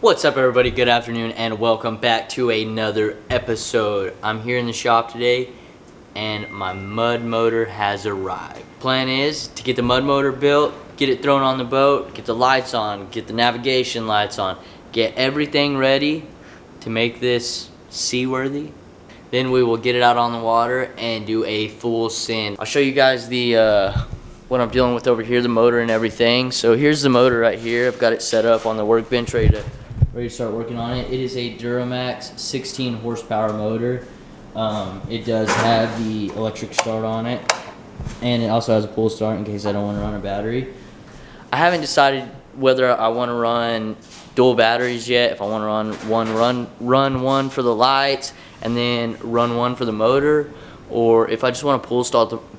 What's up, everybody? Good afternoon and welcome back to another episode. I'm here in the shop today and my mud motor has arrived. Plan is to get the mud motor built, get it thrown on the boat, get the lights on, get the navigation lights on, get everything ready to make this seaworthy. Then we will get it out on the water and do a full send. I'll show you guys the what I'm dealing with over here, the motor and everything. So here's the motor right here. I've got it set up on the workbench, ready to start working on it. It is a Duramax 16 horsepower motor. It does have the electric start on it, and it also has a pull start in case I don't want to run a battery. I haven't decided whether I want to run dual batteries yet. If I want to run one for the lights and then run one for the motor, or if I just want to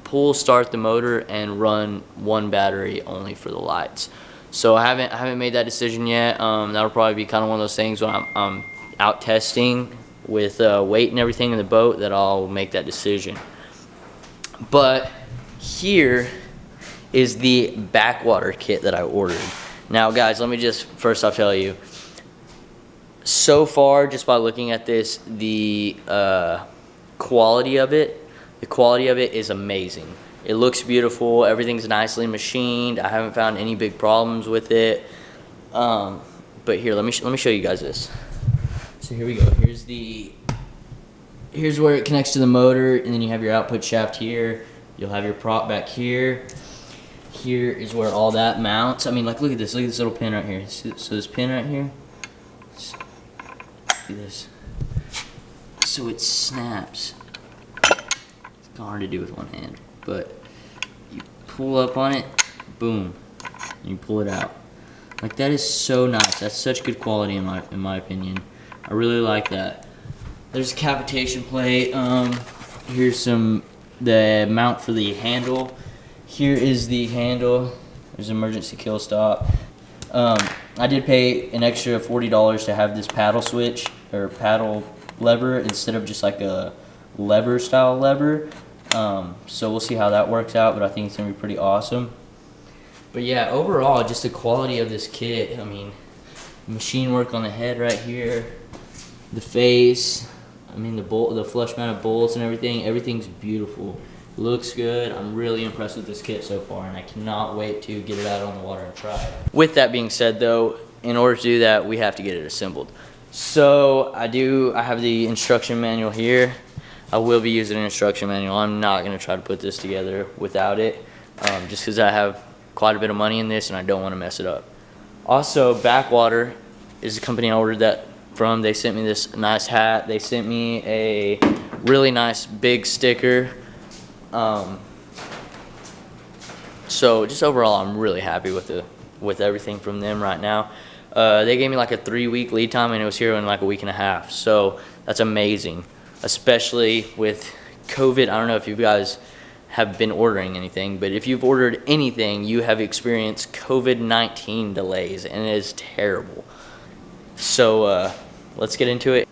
pull start the motor and run one battery only for the lights. So I haven't made that decision yet. That'll probably be kind of one of those things when I'm out testing with weight and everything in the boat that I'll make that decision. But here is the backwater kit that I ordered. Now guys, let me just first off tell you, so far just by looking at this, the quality of it is amazing. It looks beautiful, everything's nicely machined. I haven't found any big problems with it. But here, let me show you guys this. So here we go. Here's where it connects to the motor, and then you have your output shaft here. You'll have your prop back here. Here is where all that mounts. I mean, like, look at this little pin right here. So this pin right here, see this? So it snaps. It's hard to do with one hand, but you pull up on it, boom, and you pull it out. Like, that is so nice. That's such good quality in my opinion. I really like that. There's a cavitation plate. Here's the mount for the handle. Here is the handle. There's emergency kill stop. I did pay an extra $40 to have this paddle switch or paddle lever instead of just like a lever style lever. So we'll see how that works out, but I think it's gonna be pretty awesome. But yeah, overall, just the quality of this kit. I mean, machine work on the head right here, the face. I mean, the flush mounted bolts and everything's beautiful. Looks good. I'm really impressed with this kit so far, and I cannot wait to get it out on the water and try it. With that being said though, in order to do that, we have to get it assembled. So I have the instruction manual here. I will be using an instruction manual. I'm not gonna try to put this together without it, just because I have quite a bit of money in this and I don't want to mess it up. Also, Backwater is the company I ordered that from. They sent me this nice hat. They sent me a really nice big sticker. So just overall, I'm really happy with everything from them right now. They gave me like a 3-week lead time, and it was here in like a week and a half. So that's amazing, especially with COVID. I don't know if you guys have been ordering anything, but if you've ordered anything, you have experienced COVID-19 delays, and it is terrible. So let's get into it.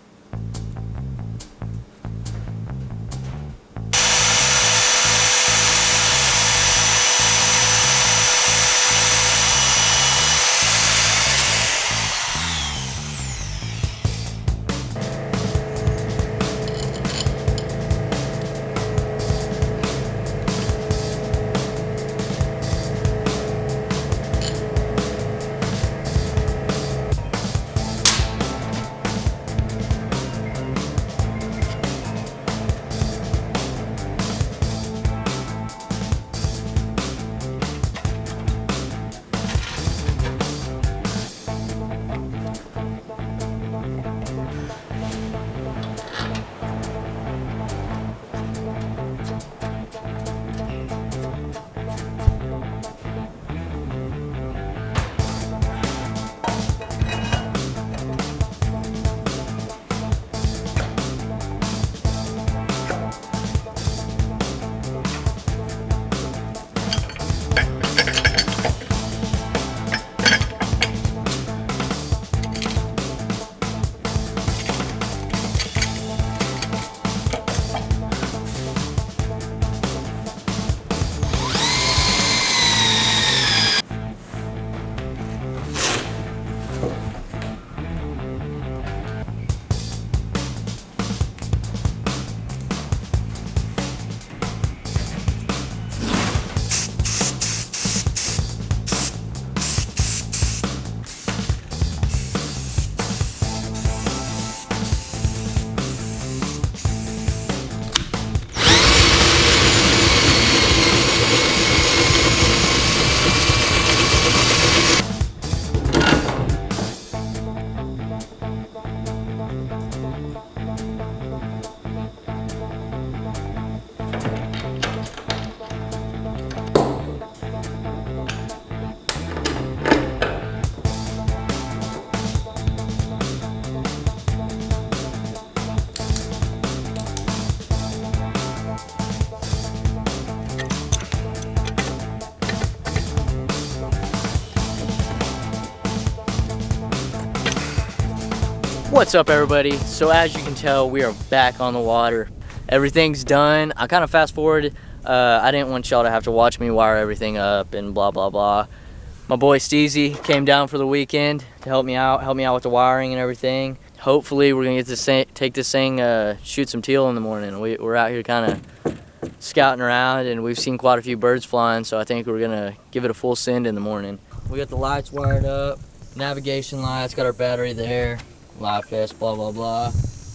What's up, everybody? So as you can tell, we are back on the water. Everything's done. I kind of fast forwarded. I didn't want y'all to have to watch me wire everything up and blah blah blah. My boy Steezy came down for the weekend to help me out with the wiring and everything. Hopefully we're gonna get to take this thing, shoot some teal in the morning. We're out here kind of scouting around, and we've seen quite a few birds flying, so I think we're gonna give it a full send in the morning. We got the lights wired up, navigation lights, got our battery there, live vest, blah blah blah.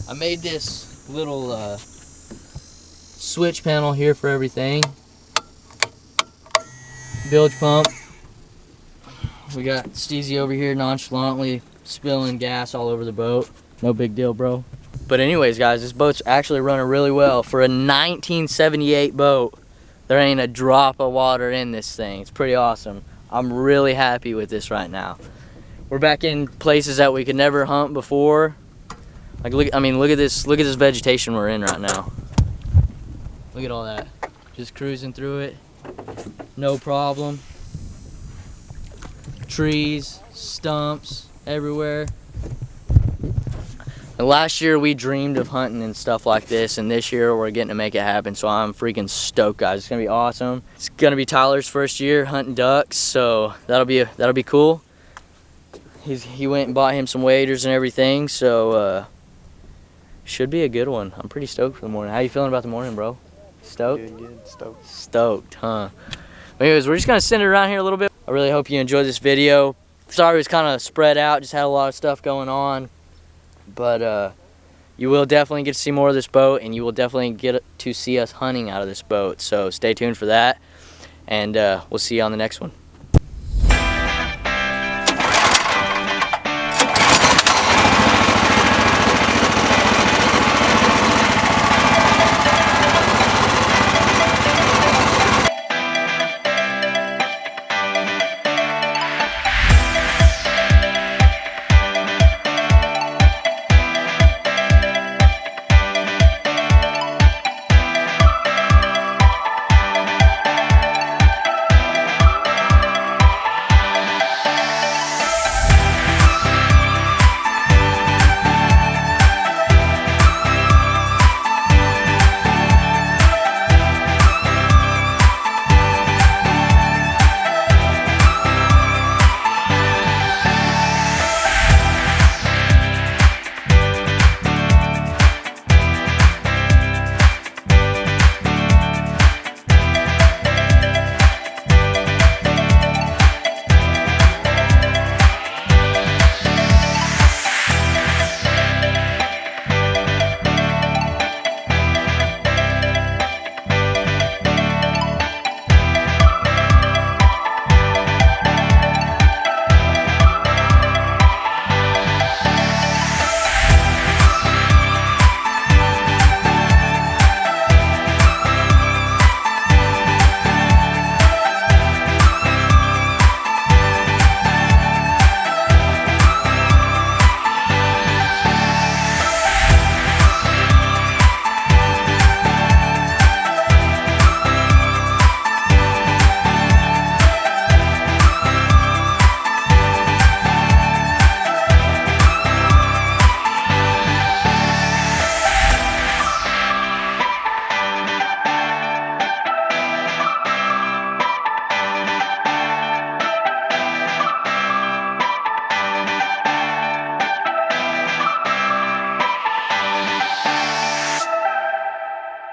I made this little switch panel here for everything. Bilge pump. We got Steezy over here nonchalantly spilling gas all over the boat. No big deal, bro. But anyways, guys, this boat's actually running really well. For a 1978 boat, there ain't a drop of water in this thing. It's pretty awesome. I'm really happy with this right now. We're back in places that we could never hunt before. Like, look at this vegetation we're in right now. Look at all that. Just cruising through it. No problem. Trees, stumps, everywhere. And last year we dreamed of hunting and stuff like this, and this year we're getting to make it happen, so I'm freaking stoked, guys. It's gonna be awesome. It's gonna be Tyler's first year hunting ducks, so that'll be cool. He went and bought him some waders and everything, so should be a good one. I'm pretty stoked for the morning. How you feeling about the morning, bro? Stoked? Good, stoked. Stoked, huh? Anyways, we're just gonna send it around here a little bit. I really hope you enjoyed this video. Sorry it was kind of spread out, just had a lot of stuff going on. But you will definitely get to see more of this boat, and you will definitely get to see us hunting out of this boat. So stay tuned for that, and we'll see you on the next one.